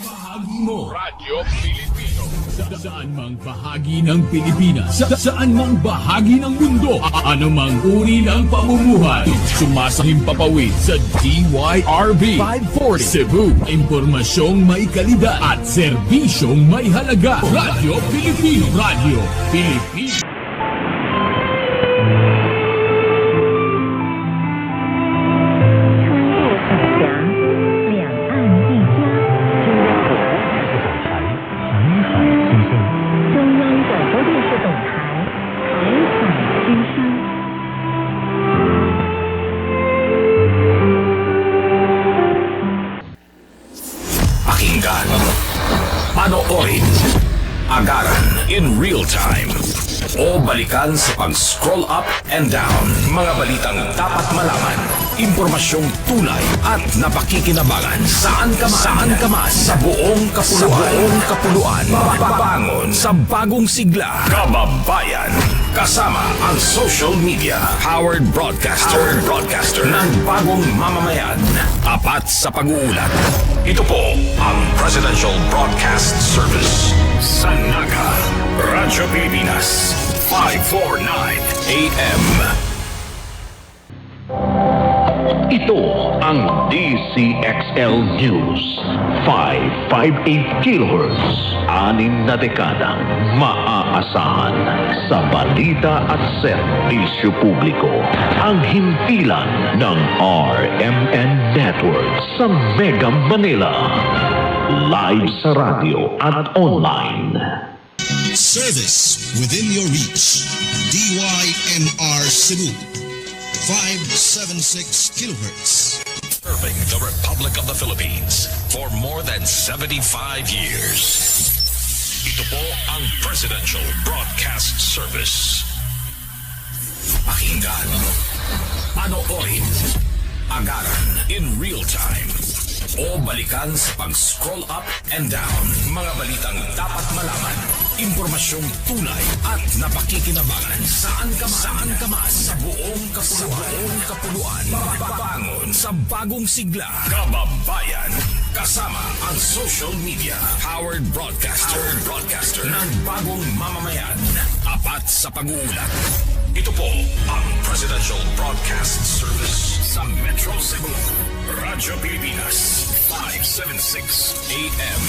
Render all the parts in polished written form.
Bahagi mo. Radyo Pilipino. Saan mang bahagi ng Pilipinas, saan mang bahagi ng mundo, anumang uri ng pamumuhay, sumasahim papawid sa DYRB 540 Cebu. Impormasyong may kalidad at serbisyong may halaga. Radyo Pilipino. Radyo Pilipino. Pakinggan, panoorin, agaran in real time, o balikan sa pag-scroll up and down. Mga balitang dapat malaman, impormasyong tunay at napakikinabangan. Saan ka man sa buong kapuluan. Mababangon sa bagong sigla. Kababayan, kasama ang social media. Powered broadcaster ng bagong mamamayan. Tapat sa pag-uulat. Ito po ang Presidential Broadcast Service sa Naga, Radyo Pilipinas, 549 AM. Ito ang DCXL News 558 kHz. 6 na dekadang maaasahan sa balita at serbisyo publiko. Ang himpilan ng RMN Network sa Mega Manila. Live sa radyo at online. Service within your reach. DYNR Cebu. 576 kHz. Serving the Republic of the Philippines for more than 75 years. Ito po ang Presidential Broadcast Service. Pakinggan, panoorin, agaran in real time, o balikan sa pag-scroll up and down. Mga balitang dapat malaman, impormasyong tunay at napakikinabangan. Saan ka man sa buong kapuluan. Mababangon sa bagong sigla. Kababayan, kasama ang social media. Powered broadcaster ng bagong mamamayan. Tapat sa pag-uulat. Ito po ang Presidential Broadcast Service sa Metro Cebu. Radyo Pilipinas, 576 AM.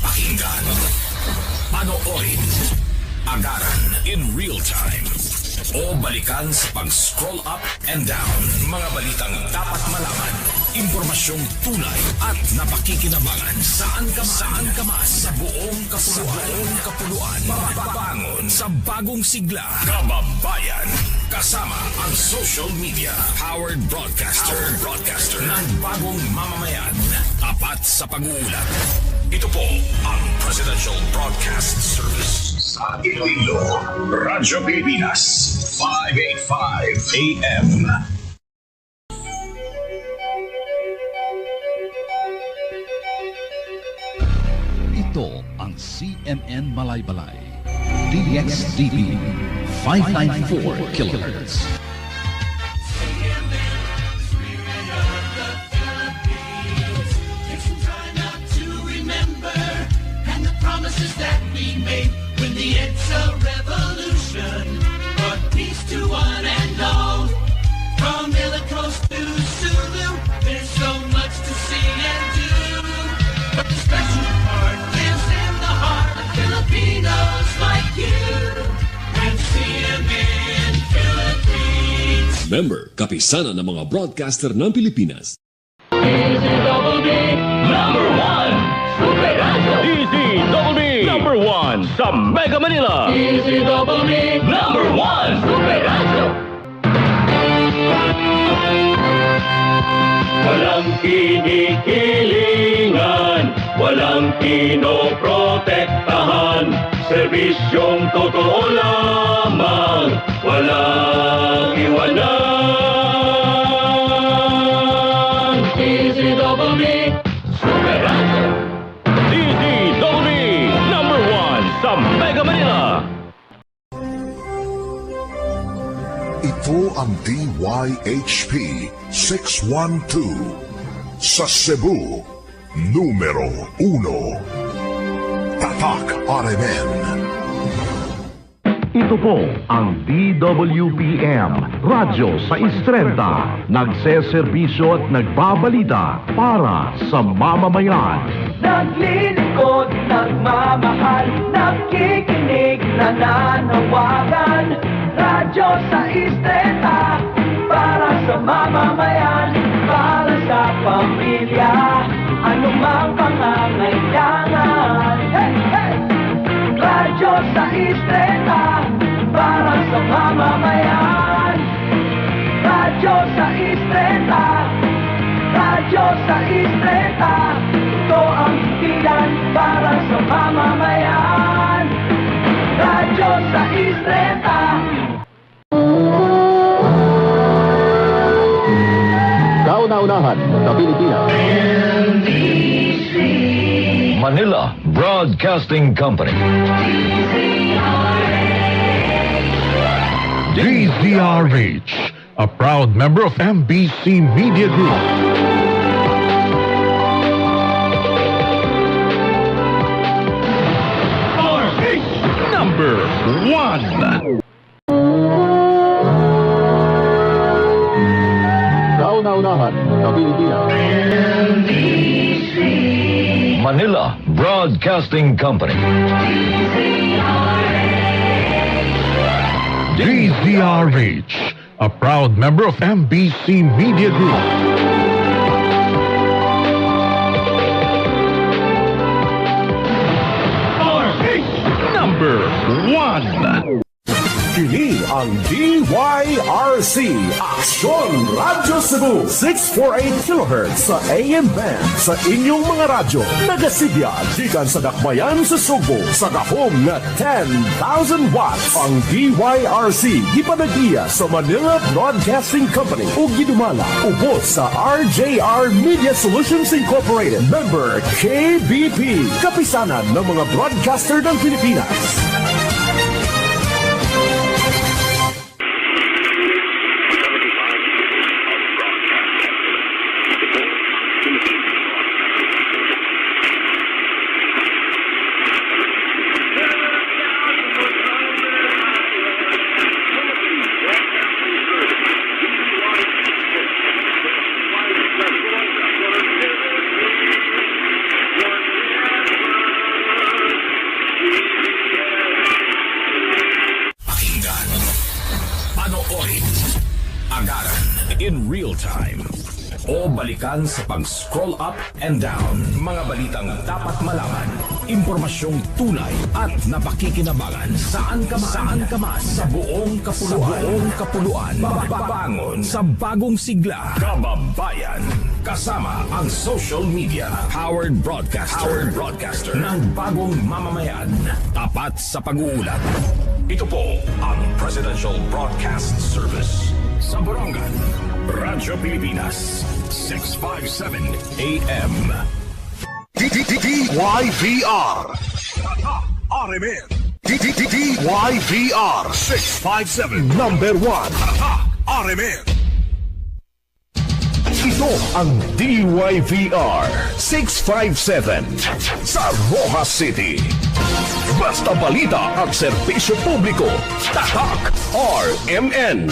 Pakinggan, panoorin, agaran in real time, o balikan sa pag-scroll up and down. Mga balitang dapat malaman, impormasyong tunay at napakikinabangan. Saan ka man sa buong kapuluan. Mababangon sa bagong sigla. Kababayan, kasama ang social media. Powered broadcaster ng bagong mamamayan. Tapat sa pag-uulat. Ito po ang Presidential Broadcast Service sa Iloilo. Radyo Pilipinas, 585 AM. Ito ang CMN Malaybalay. DXDP 594 kHz. That we made when the EDSA revolution brought peace to one and all. From Ilocos to Sulu, there's so much to see and do. But the special part lives in the heart of Filipinos like you. And CMN Philippines. Member, kapisana ng mga broadcaster ng Pilipinas. DZBB number 1 Super Radio. DZBB number 1 sa Mega Manila. DZBB number 1 Super Radio. Walang kinikilingan, walang pinoprotektahan, serbisyong totoo lamang, walang iwanan. DZBB Super Radio. DZBB number 1 sa Mega Manila. Ito ang DYHP 612 sa Cebu, Numero 1. Tatak RMN. Ito po ang DWPM Radyo sa Istrenta. Nagseserbisyo at nagbabalita para sa mamamayan. Naglilingkod, nagmamahal, nakikinig, nananawagan. Radyo sa Istreta, para sa mamamayan, para sa pamilya, anumang pangangailangan. Hey, hey! Radyo sa Istreta, para sa mamamayan. Radyo sa Istreta, Radyo sa Istreta, ito ang hitilan para sa mamamayan. Radyo sa Istreta. Kauna-unahan sa Pilipinas. Manila Broadcasting Company. DZRH, a proud member of MBC Media Group. Number 1. Kauna-unahan sa Pilipinas. Manila Broadcasting Company. DZRH, a proud member of MBC Media Group. Number 1. Kini ang DYRC Aksyon Radyo Cebu 648 kHz sa AM band sa inyong mga radyo. Nagasidya gikan sa dakbayan sa Subo sa gahom nga 10,000 watts. Ang DYRC gipanag-iya sa Manila Broadcasting Company o gidumala ubos sa RJR Media Solutions Incorporated. Member KBP, kapisanan ng mga broadcaster ng Pilipinas. In real time o balikan sa pag-scroll up and down. Mga balitang dapat malaman, impormasyong tunay at napakikinabangan saan ka man sa buong kapuluan. Babangon sa bagong sigla, kababayan. Kasama ang social media, Howard Broadcaster ng bagong mamamayan. Tapat sa pag-uulat. Ito po ang Presidential Broadcast Service. Sa Borongan, Radyo Pilipinas, 657 AM. DYVR RMN DYVR 657 number 1 RMN. Ito ang DYVR 657 sa Rojas City. Basta balita ang serbisyo publiko. Tatak RMN.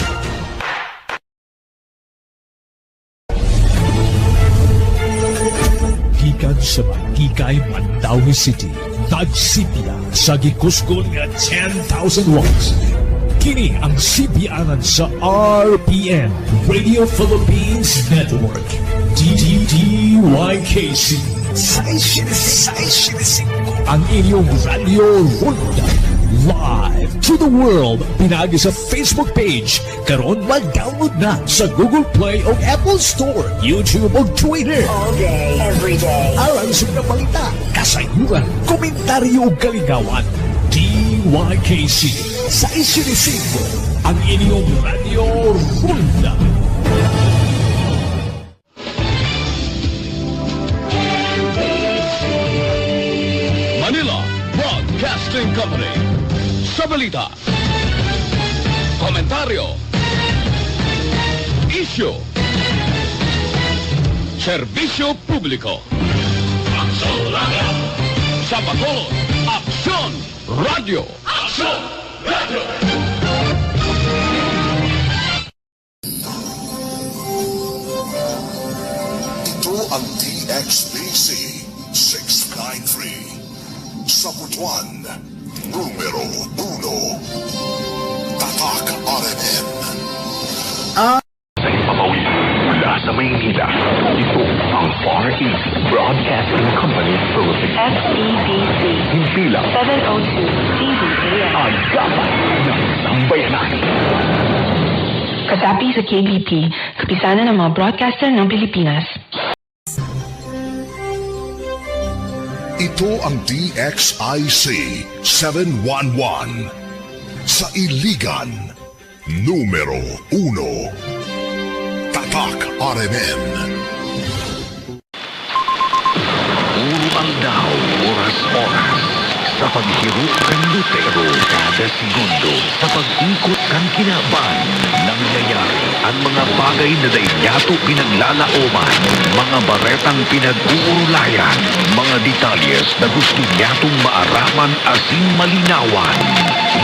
Gikan sa Magkikay, Mandawi City, Tagsipia sa gikuskol nga 10,000 watts. Kini ang sipianan sa RPN, Radio Philippines Network, DDYKC. Ang inyong radio Ronda. Live to the world. Pinagi sa Facebook page. Karon mag-download na sa Google Play o Apple Store, YouTube o Twitter. All day, every day. Alang sa mga balita, kasayuran, komentaryo o kaligawan. DYKC sa Isinisigo. Ang inyong radio Ronda. Manila Broadcasting Company. Sa balita, komentaryo, isyu, serbisyo publiko, Sa Bacolod, Aksyon Radio! Aksyon! Radio! Ito ang DXBC 693 sa Butuan, numero 1. Tatak RMN. Sa Ipapawi, mula sa Maynila, ito ang Far East Broadcasting Company Philippines. FEBC Himpilang 702 DZAM. agapan ng sambayanan. Kasapi sa KBP, kapisanan ng mga broadcaster ng Pilipinas. Ito ang DXIC 711 sa Iligan, numero 1. Tatak RMN. Puro ang daw, oras-oras. Sa paghirap kan lutero kada segundo. Sa pag-ikot kan kinaban, nangyayari ang mga bagay na dainyato pinaglalaoman. Mga baretang pinag-uurulayan. Mga detalyes na gusto niyatong maaraman asin malinawan.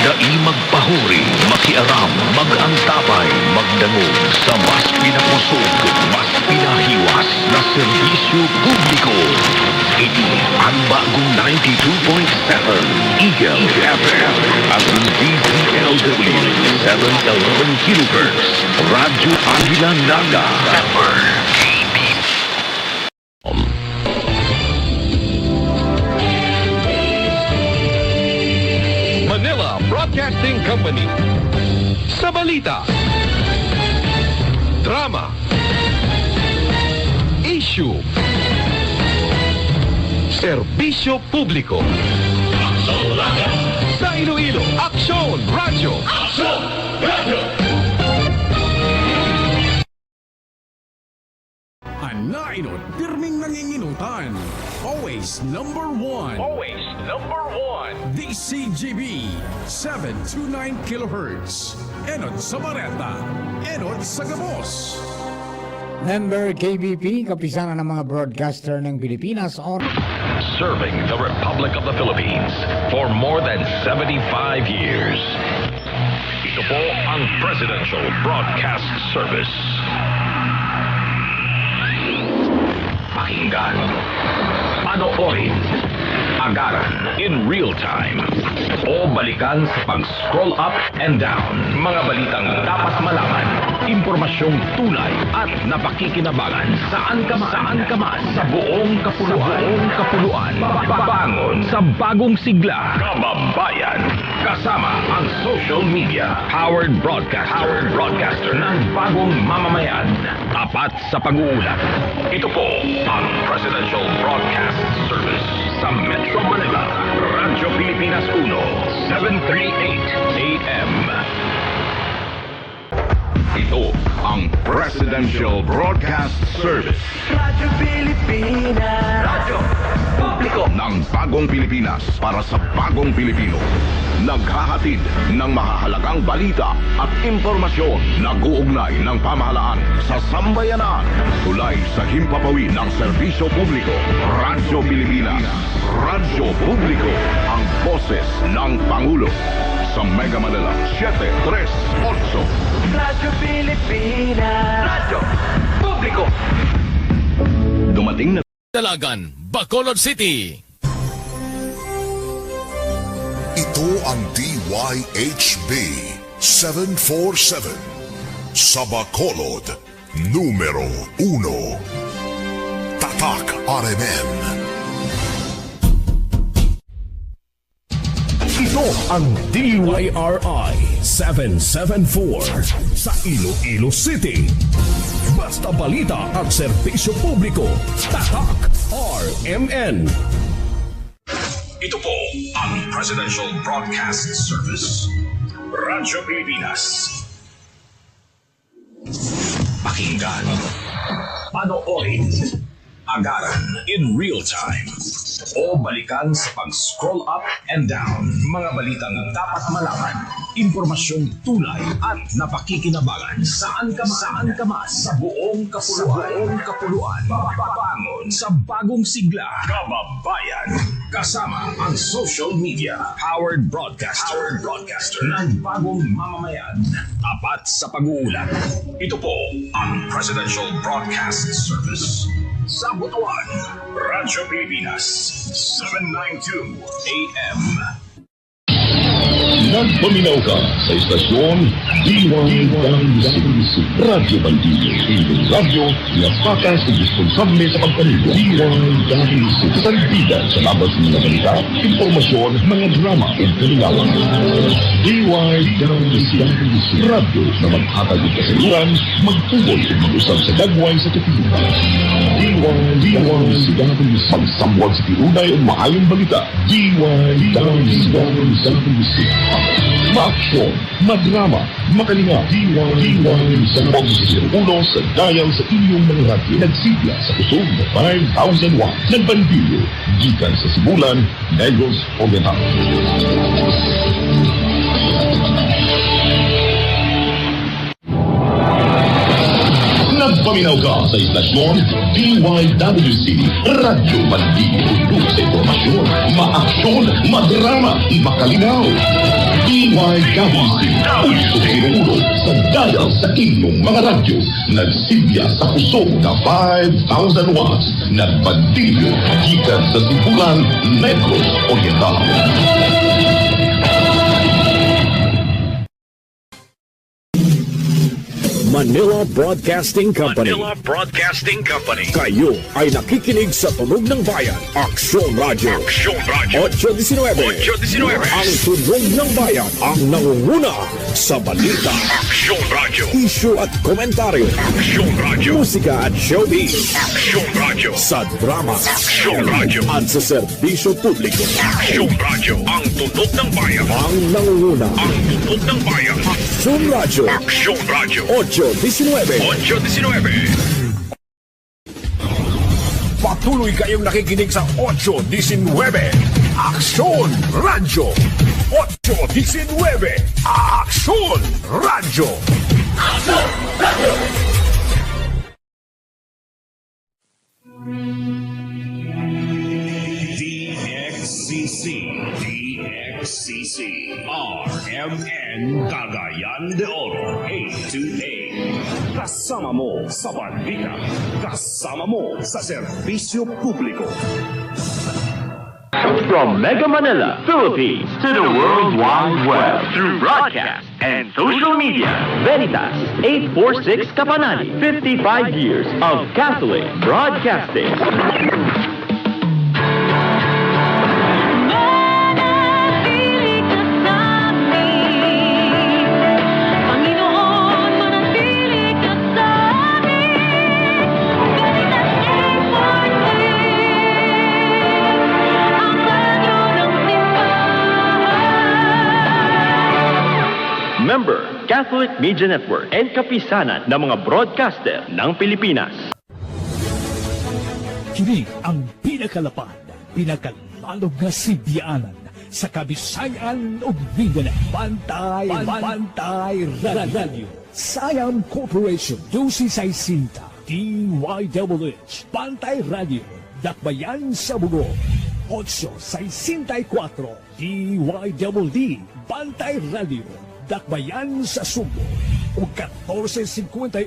Dai magpahuri, makiaram, mag-antabay, magdangog sa mas pinapusog, mas pinahiwas na serbisyo publiko. Ito ang bagong 92.7 Eagle FM at ang DZLW 711 kHz Radyo Agila Naga Member Manila Broadcasting Company. Sa balita, drama, issue, serbisyo publiko. Sa Iloilo, Aksyon Radio! Aksyon! Radio! Anainot, pirming nanginginutan. Always number one. Always number one. DCGB 729 kHz. Enot sa Bareta. Enot sa Gabos. Member KBP, kapisanan ng mga broadcaster ng Pilipinas or Serving the Republic of the Philippines for more than 75 years. Ito po ang Presidential Broadcast Service. Pakinggan, panoorin, agaran in real time, o balikan sa pag-scroll up and down. Mga balitang dapat malaman, impormasyong tunay at napakikinabangan saan ka man sa buong kapuluan. Babangon sa bagong sigla, kababayan, kasama ang social media, powered broadcaster ng bagong mamamayan, tapat sa pag-uulat. Ito po ang Presidential Broadcast Service sa Metro Manila, Radyo Pilipinas 1, 738 AM. Ito ang Presidential Broadcast Service. Radyo Pilipinas. Radyo Publiko ng bagong Pilipinas para sa bagong Pilipino. Naghahatid ng mahahalagang balita at impormasyon na guugnay ng pamahalaan sa sambayanan. Tulay sa himpapawid ng serbisyo publiko. Radyo Pilipinas. Radyo Publiko. Ang boses ng Pangulo. Sa Mega Manila 738. Radyo Pilipinas. Radyo Publiko. Dumating na Dalagan, Bacolod City. Ito ang DYHB 747 sa Bacolod, numero 1. Tatak RMN. Ito ang DYRI 774 sa Iloilo City. Basta balita at serbisyo publiko. Tatak RMN. Ito po ang Presidential Broadcast Service. Radyo Pilipinas. Pakinggan, panoorin, agaran in real time, o balikan sa pag-scroll up and down. Mga balitang dapat malaman, Impormasyong tunay at napakikinabangan. Saan ka man sa buong kapuluan. Papabangon sa bagong sigla. Kababayan. Kasama ang social media. Powered broadcaster ng bagong mamamayan. Tapat sa pag-uulat. Ito po ang Presidential Broadcast Service. Sa Butuan, Radyo Pilipinas, 792 AM. Nagpaminaw ka sa istasyon DYWC Radyo Bandido, inyong radyo na pakas at responsable sa pagpanigo. DYWC, kasalbidan sa labas ng mga balita, impormasyon, mga drama at kanilawan. DYWC, radyo na maghatag ng kasaluran, magtugol at mag-usap sa dagway sa kapilitan. DYWC, magsamwag sa tirunay at maayong balita. DYWC, maaksyon, madrama, makalinga, diwang sa ulo sa dial sa inyong mga radyo. Nagsigla sa kusog na 5,000 watts. Nagbandiyo, gikan sa Sibulan, Negros Oriental. Nagpaminaw ka sa istasyon DYWC Radyo Bandido, ulo sa informasyon, maaksyon, madrama, makalinaw. DYWC, ulo sa dial sa inyong mga radyo. Nagsilya sa kusog na 5,000 watts. Nagbandido, gikan sa Sibulan, Negros Oriental. Manila Broadcasting Company. Kayo ay nakikinig sa Tunog ng Bayan. Aksyon Radio. 819. Ang Tunog ng Bayan ang nangunguna sa balita. Aksyon Radio. Issue at komentaryo. Aksyon Radio. Musika at showbiz. Aksyon Radio. Sa drama. Aksyon Radio. At sa serbisyo publiko. Aksyon Radio. Ang Tunog ng Bayan. Ang nangunguna. Ang Tunog ng Bayan. Aksyon Radio. Aksyon Radio. 819. Patuloy kayong nakikinig sa 819 Aksyon Radio. 819 Aksyon Radio. DXCC, RMN Cagayan de Oro, A2A. Kasama mo sa balita, kasama mo sa serbisyo publiko. From Mega Manila, Philippines, to the World Wide Web, through broadcast and social media, Veritas 846 Kapanani, 55 years of Catholic broadcasting. Member, Catholic Media Network and kapisanan ng mga broadcaster ng Pilipinas. Kini ang pinakalapad, pinakalalog na sibyaanan sa Kabisayan ug Mindanao. Bantay Radio. Siam Corporation, 1260, DYWH. Bantay Radio, Dakbayan sa Bugo. 864, DYWD. Bantay Radio, Dakbayan sa Sumbo. O 1458,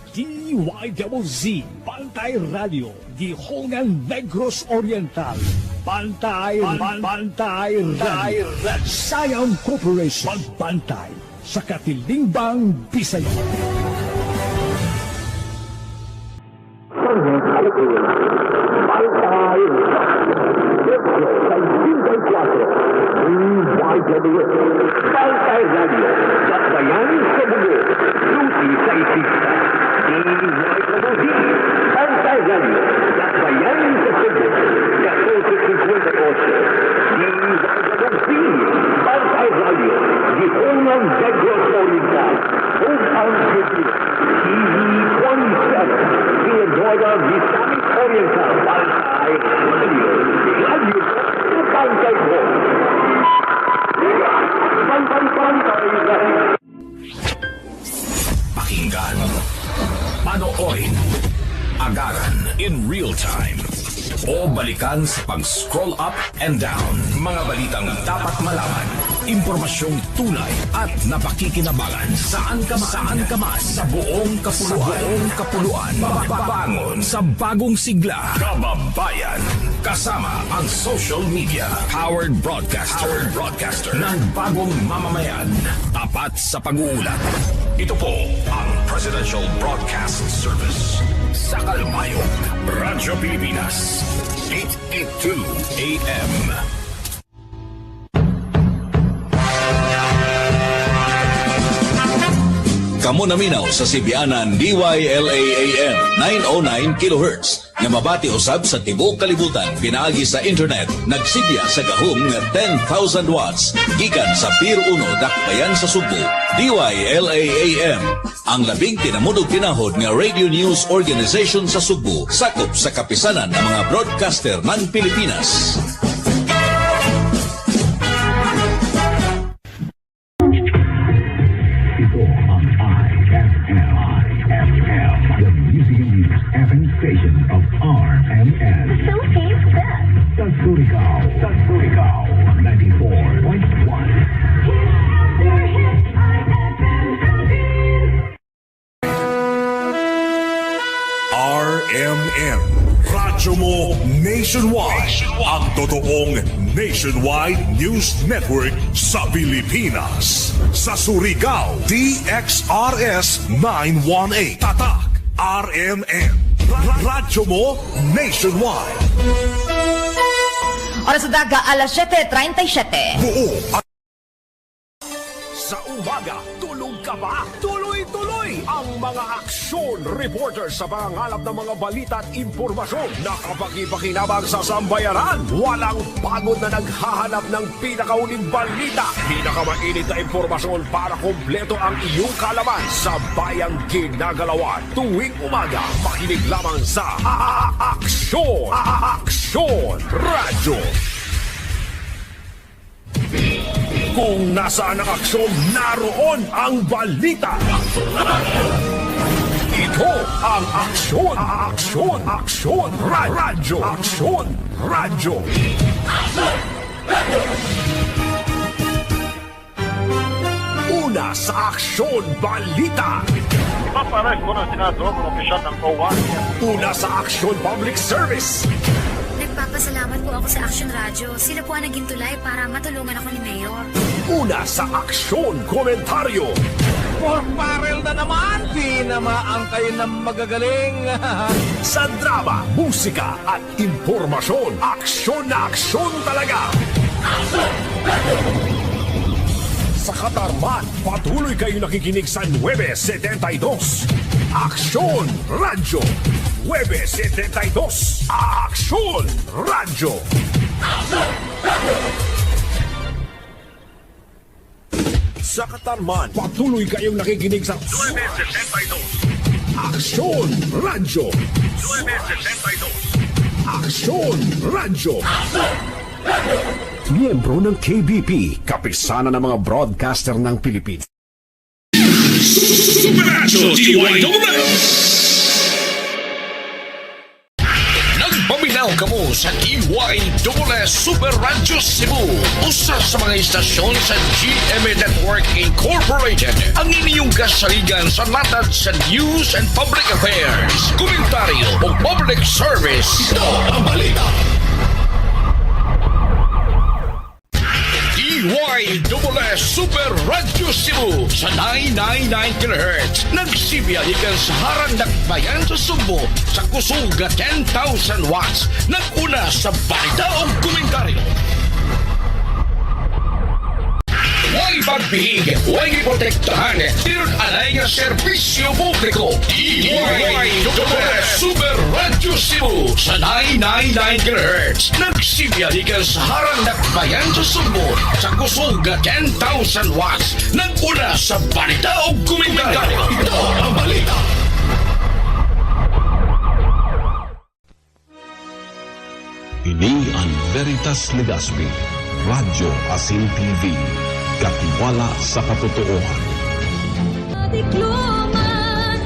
DYWZ, Bantay Radio, Gihongan Negros Oriental. Bantay Radio. Siam Corporation, Magbantay sa Katilingbang, Bisaya. Bantay Radio, Dakbayan sa Bugo, Luti sa Isista. DYWZ, Bantay Radio, Dakbayan sa Sumbo, 1458. DYWZ, Bantay Radio, Gihongan Negros Oriental. Home ang Pilipinas, TV27, Theodora Visamic Oriental. Bantay Radio, Radio sa Bantay Road. Bantay Panoorin, agaran in real time, o balikan sa pag-scroll up and down. Mga balitang dapat malaman, impormasyong tunay at napakikinabangan. Saan ka man sa buong kapuluan. Bangon sa bagong sigla. Kababayan. Kasama ang social media. Powered broadcaster ng bagong mamamayan. Tapat sa pag-uulat. Ito po ang Presidential Broadcast Service. Sa Kalmayog, Radyo Pilipinas, 882 AM. Kamo naminaw sa Sibianan DYLA-AM 909 kHz nga mabati usab sa tibuok kalibutan pinaagi sa internet nagsibya sa gahom nga 10,000 watts gikan sa Pier 1 Dakbayan sa Subo. DYLA-AM ang labing tinamudog tinahod nga radio news organization sa Subo, sakop sa kapisanan ng mga broadcaster ng Pilipinas. Station of RMN. The Philippines best. Surigao 94.1. RMN. Radyo mo nationwide. Ang totoong nationwide news network sa Pilipinas. Sa Surigao, DXRS 918. Tatak RMN. Radyo mo nationwide. Oras sa daga, alas 7:37. Buo at sa umaga, tulog ka ba? Tuloy-tuloy ang mga aksyon reporter sa pangangalap ng mga balita at impormasyon na kapag-ipakinabang sa sambayaran. Walang pagod na naghahanap ng pinakauling balita. Pinakamainit na impormasyon para kompleto ang iyong kalaman sa bayang kinagalawan. Tuwing umaga, makinig lamang sa Aksyon! Aksyon Radyo! Kung nasaan ang aksyon, naroon ang balita. Ito ang Aksyon Radyo. Aksyon Radyo. Una sa Aksyon Balita. Papares ko ng senador ng opisyal ng OWA. Una sa Aksyon Public Service. Nagpapasalamat po ako sa Aksyon Radyo. Sila po ang naging tulay para matulungan ako ni Mayor. Una sa Aksyon Komentaryo. Pork barrel na naman! Tinamaan kayo ng magagaling! Sa drama, musika at impormasyon, aksyon na aksyon talaga! Sa katarman, patuloy kayo nakikinig sa 972. Aksyon Radyo 972. Aksyon Radyo. Sa katarman, patuloy kayong nakikinig sa 972. Aksyon Radyo 972. Aksyon Radyo. Miyembro ng KBP, kapisanan ng mga broadcaster ng Pilipinas. Supernatural DYWS! Nagpaminaw ka mo sa DYWS Super Radio Cebu. Usa sa mga istasyon sa GMA Network Incorporated. Ang inyong kasaligan sa latad sa news and public affairs, komentaryo o public service. Ito ang balita. DYWS Super Radio Cebu sa 999 kHz. Nagsibya ikan sa harang dakbayan sa Subo sa kusog 10,000 watts. Naguna sa balita o komentaryo. Huwag pagbihig, huwag iprotektahan, tirun alay nga serbisyo publiko. DYWS Super Radio Cebu sa 999 kHz. Nagsibya ikan sa harang dakbayan sa Subo sa kusog 10,000 watts. Naguna sa balita o komentaryo. Ito ang balita. Ini ang Veritas Legazpi, Radyo Asin TV, katiwala sa katotohanan. Dikluman,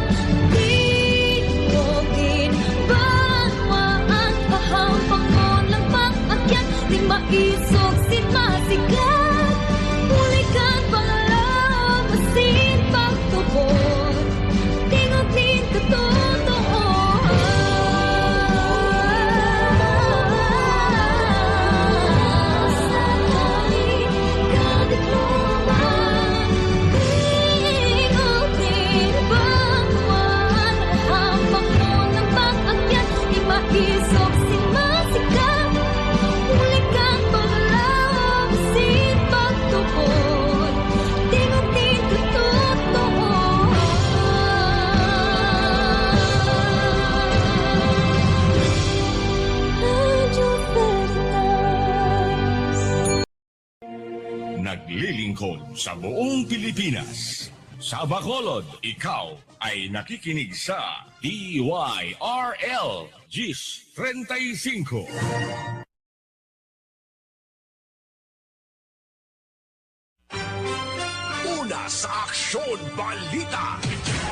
lingkod sa buong Pilipinas. Sa Bacolod, ikaw ay nakikinig sa DYRL GIS 35. Una sa Aksyon Balita.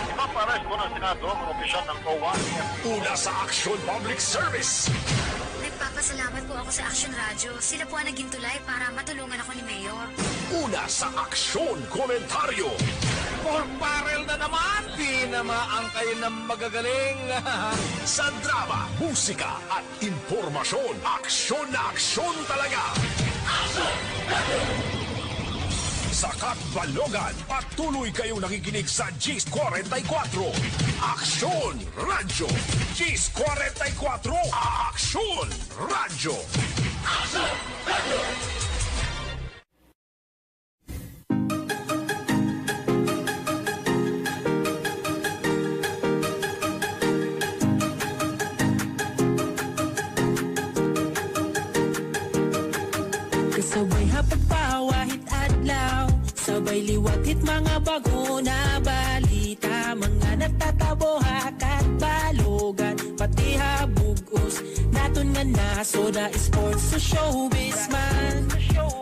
Ipaparesto ng Senado ang opisyal ng COA. Una sa Aksyon Public Service. Nagpapasalamat po ako sa Action Radio. Sila po ang naging tulay para matulungan ako ni Mayor. Una sa Aksyon Komentaryo. Pork barrel na naman! Tinamaan kayo ng magagaling! Sa drama, musika at impormasyon, aksyon na aksyon talaga! Sa Katbalogan, patuloy kayong nakikinig sa GIS 44. Aksyon Radyo! GIS 44! Aksyon Radyo! Aksyon Radyo! Kasabay hapagpawahit adlaw, sabay liwatit mga bago na balita, mga natatabo hakat balogan, pati habugos naton nga naso na sports sa showbiz man.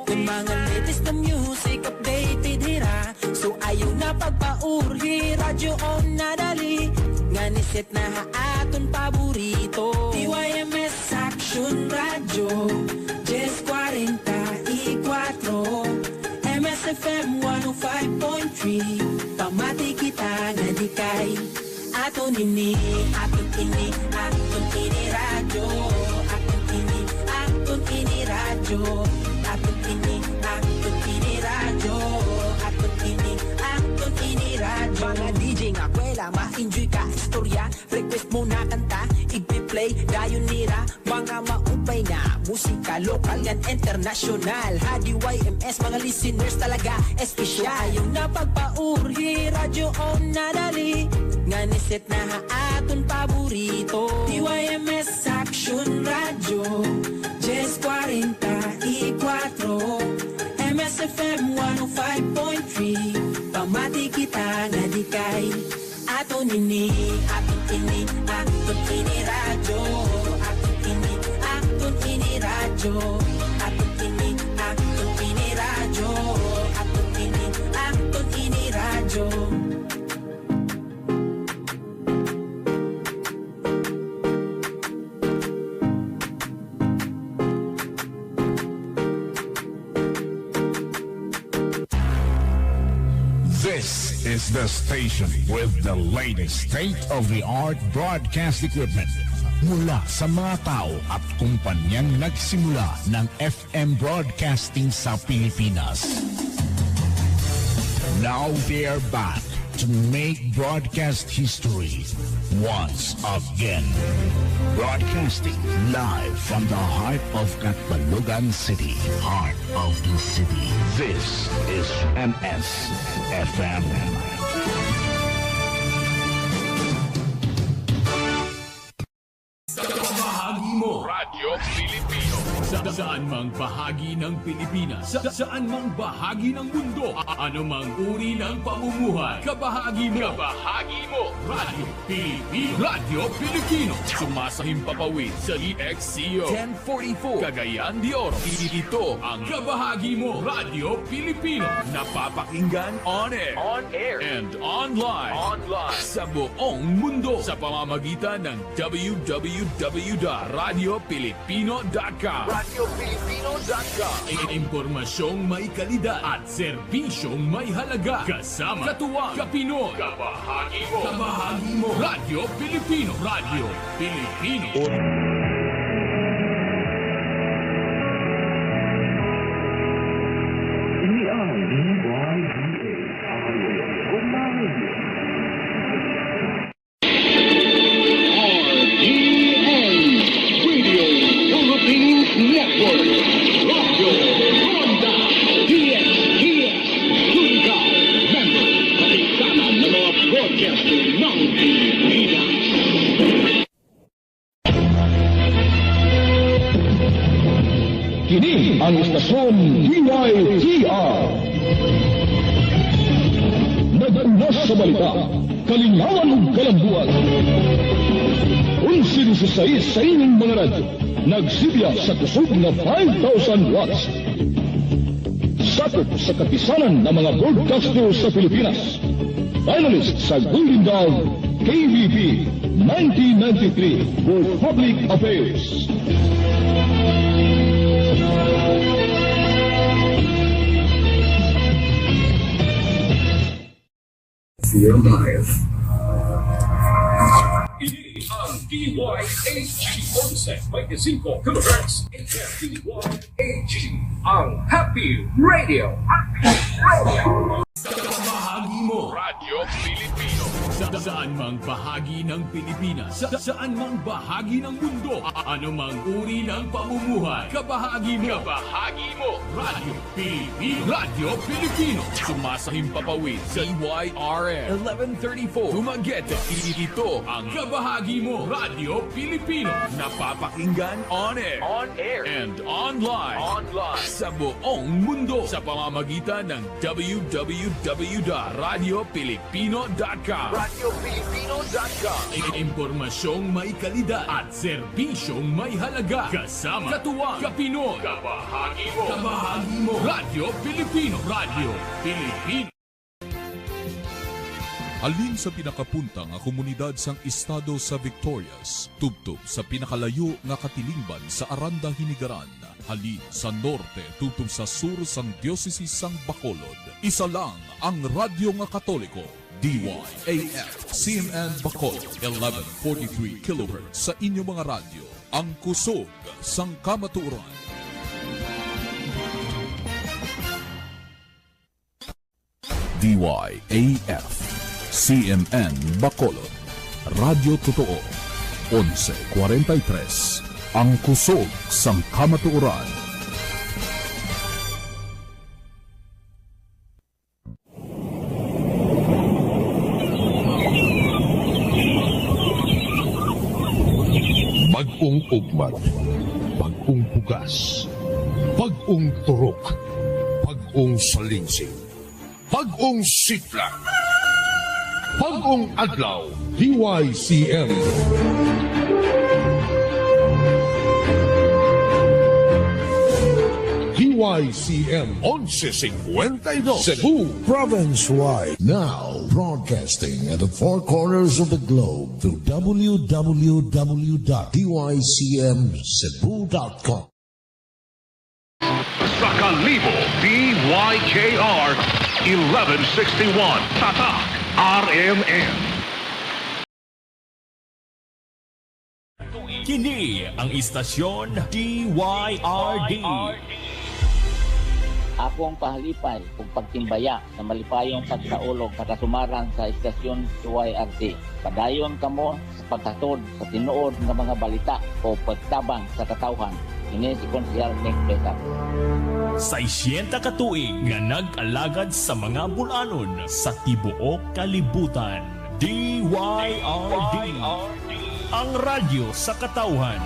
Kung mga latest na music updated hira, so ayaw na pagpaurhi, radyo on na dali, nga niset na haaton paborito. DYMS Action Radio, Jess 44, MSFM 105.3, pamati kita nga di kay aton ini radyo, aton ini radyo, aton ini radyo, aton ini radyo. Mga DJ nga kwela, ma-enjoy ka istorya, request mo na kanta, i-play dayon nira, mga maupay na musika, lokal yan international, HDYMS mga listeners talaga espesyal. Ayaw na pagpaurhi, radyo on na dali, nga niset na haaton paborito. DYMS Action Radio, Jess 44, MSFM 105.3, pamati kita nga di kay aton ini radyo, aton ini radyo, aton ini radyo, aton ini radyo. This is the station with the latest state-of-the-art broadcast equipment mula sa mga tao at kumpanyang nagsimula ng FM broadcasting sa Pilipinas. Now they're back to make broadcast history once again. Broadcasting live from the heart of Katbalogan City, heart of the city. This is MSFM. Bahagi mo, Radyo Pilipino. Saan mang bahagi ng Pilipinas, saan mang bahagi ng mundo, ano mang uri ng pamumuhay, kabahagi mo, Radyo Pilipino. Radyo Pilipino, sumasahim papawid sa EXCO 1044, Cagayan de Oro. Ito ang kabahagi mo, Radyo Pilipino. Napapakinggan on air, and online, sa buong mundo sa pamamagitan ng www.radiopilipino.com. Impormasyong may kalidad at serbisyong may halaga. Kasama katuwang Kapinoy. Kabahagi mo. Radyo Pilipino. Radyo Pilipino. Ini ang DYGA. Network, Radio Honda, DXPS, Surigao, member, kapitanan ng mga broadcaster ng Pilipinas. Kini ang istasyon DYTR, Naganda sa balita, kalingawan ug kalambuan. 11-16 sa inyong mga radyo, nagsilya sa kusog na 5,000 watts. Sakop sa kapisanan ng mga broadcaster sa Pilipinas. Finalist sa Golden Dove KVP 1993 for Public Affairs. Your life. Ini ang DYAG 11.25 kHz. DYAG, ang Happy Radio. Sa bahagi mo, Radyo Pilipino. Saan mang bahagi ng Pilipinas, saan mang bahagi ng mundo, anumang uri ng pamumuhay, kabahagi mo, Radyo Pilipino. Radyo Pilipino. Sumasahim papawid sa DYRN 1134. Dumaguete. Ito ang kabahagi mo, Radyo Pilipino. Napapakinggan on air, and online. Sa buong mundo sa pamamagitan ng www.radiopilipino.com. Impormasyong may kalidad at serbisyong may halaga. Kasama, katuwang, kapinoy, kabahagi mo, Radyo Pilipino. Radyo Pilipino. Halin sa pinakapuntang nga komunidad sang estado sa Victorias, tubtub sa pinakalayo nga katilingban sa Aranda, Hinigaran. Halin sa norte, tubtub sa sur sang Diocese sang Bacolod. Isa lang ang radyo nga Katoliko, DYAF CMN Bacolod, 1143 kHz sa inyong mga radyo. Ang kusog sang kamatuoran. DYAF CMN Bacolod, Radyo Totoo, 1143, ang kusog sang kamatuoran. Bagong ugmad, bagong bugas, bagong turok, bagong salingsing, bagong sitla. Bagong adlaw, DYCM. DYCM 1152 Cebu province-wide. Now broadcasting at the four corners of the globe through www.dycmcebu.com. Sa Kalibo, DYJR 1161 Tatak RMN. Kini ang istasyon DYRD. Ako ang pahalipay ug pagtimbaya sa malipayong pagsaulog katasumaran sa istasyon DYRD. Padayon kamo sa paghatod sa tinuod nga mga balita o pagtabang sa katawhan. Ini si Konsyal Nick Besak. Sa 60 katuig nga nag-alagad sa mga bulanon sa tibuok kalibutan. DYRD, ang radyo sa katawhan.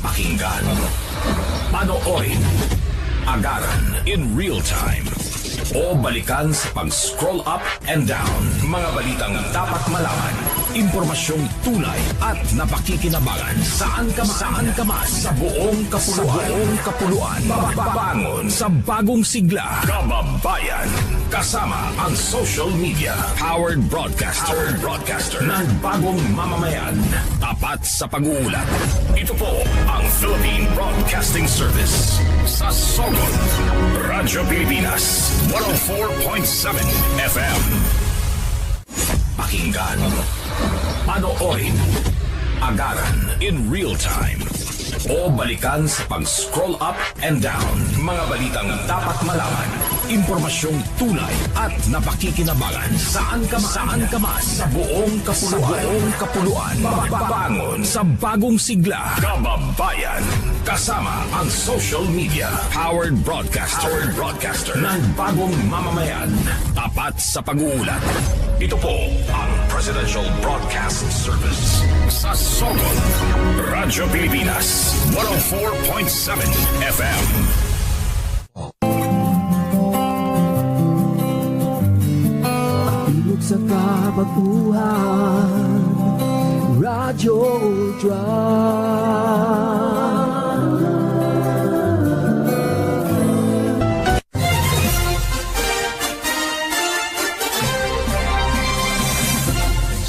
Pakinggan, panoorin, agaran in real time, o balikan sa pag-scroll up and down. Mga balitang dapat malaman, impormasyong tunay at napakikinabangan. Saan ka man, sa buong kapuluan. Babangon sa bagong sigla. Kababayan, kasama ang social media. Powered broadcaster. Ng bagong mamamayan. Tapat sa pag-uulat. Ito po ang Philippine Broadcasting Service. Sa Sogod, Radyo Pilipinas, 104.7 FM. Pakinggan, panoorin, agaran in real time, o balikan sa pag-scroll up and down. Mga balitang dapat malaman, impormasyong tunay at napakikinabangan. Saan ka man. Sa buong kapuluan. Bangon sa bagong sigla. Kababayan. Kasama ang social media. Powered broadcaster ng bagong mamamayan. Tapat sa pag-uulat. Ito po ang Presidential Broadcast Service sa Sogol, Radyo Pilipinas, 104.7 FM. Ilog sa kabatuhan, Radyo Ultra.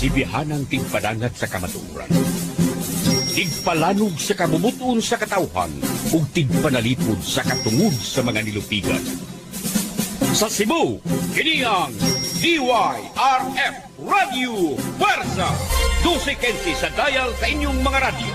Sibihanang tigpadangat sa kamaturan. Tigpalanog sa kabumuton sa katawhan ug tigpanalipod sa katungod sa mga nilupigan. Sa Cebu, kini ang DYRF Radio Pwersa 12-15 sa dial sa inyong mga radyo.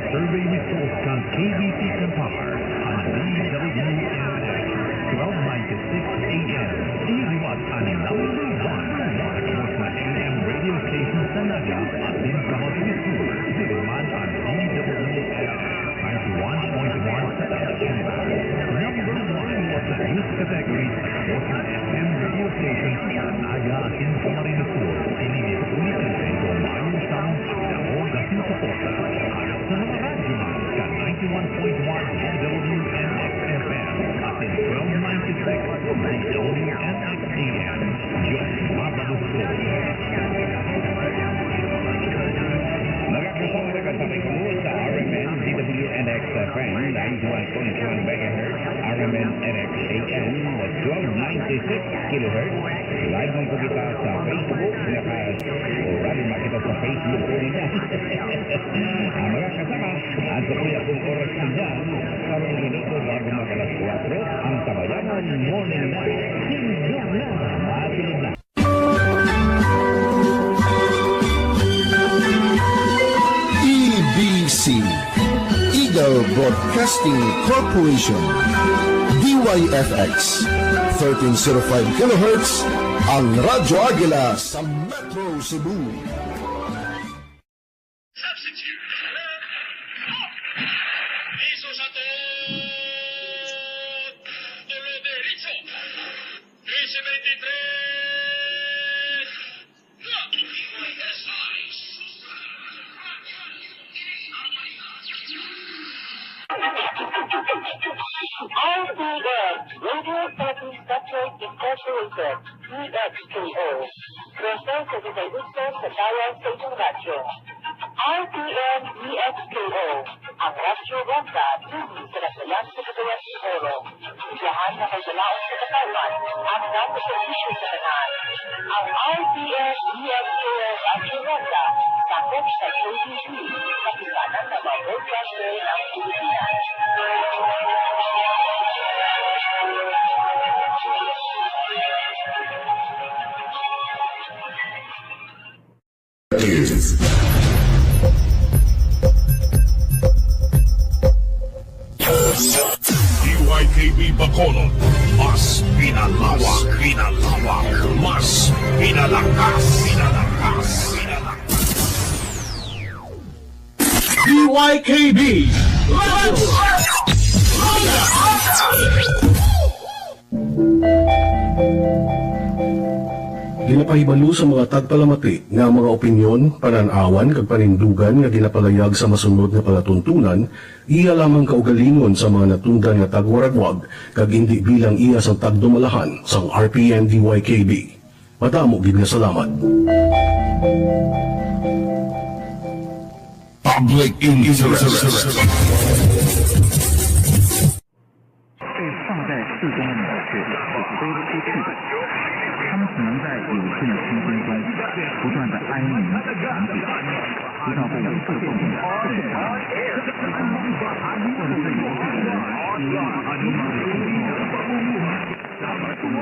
Survey results ng KBP Kantar ang DWNX 1296 AM. Iriwat ang number 1 watchword na AM radio station sa Naga at din sa Hospital. Siliman ang DWNX 91.1 sa FM. Number 1 was the news category was na FM radio station sa Naga at din sa Marino Sur. Ininit ulitin sa mayong sound at daong gasin sa porta. Sa mga radyo sa 91.1 DWNX FM at in 1296 DWNX AM. Diyos mabalusog. Nagkakasama na kasabay ko sa RMN DWNX FM 91.1 MHz, RMN NX AM 1296 kHz. Live mo po kita sa Facebook, rally makita sa Facebook po nila. Ang mga kasama, ang kapuya kong oras niya, karong minuto bago makalas 4, ang Tabayanan Morning Night. Hindi na, masunod na. EBC, Eagle Broadcasting Corporation, DYFX, 1305 kHz, ang Radyo Agila sa Metro Cebu. Radio Philippines Network Incorporated, EXKO. Present sa Disayusan sa Dial sa inyong radyo. RTN EXKO, ang radyo banda tumi sa nasayan sa Cagayan de Oro. Ibiyahan na kay Dalaon sa Katawan, ang napaservisyo sa kanan. Ang RTN EXKO radyo banda, sakop sa KBP, kapisanan ng mga broadcaster ng Pilipinas. DYKB Bacolod, mas pinalawak, mas pinalakas. DYKB Ginapahibalo sa mga tagpalamati nga mga opinyon, pananawan kag panindugan nga ginapalayag sa masunod nga palatuntunan, iya lamang kaugalingon sa mga natundan nga tagwaragwag kag hindi bilang iya sa tagdumalahan sang RPN DYKB. Madamo gid nga salamat. Public interest. 被放在四中的鸟雀是飞不出去的，它们只能在有限的空间中不断的哀鸣长久，直到被射中的正常。或者是游戏的人失误，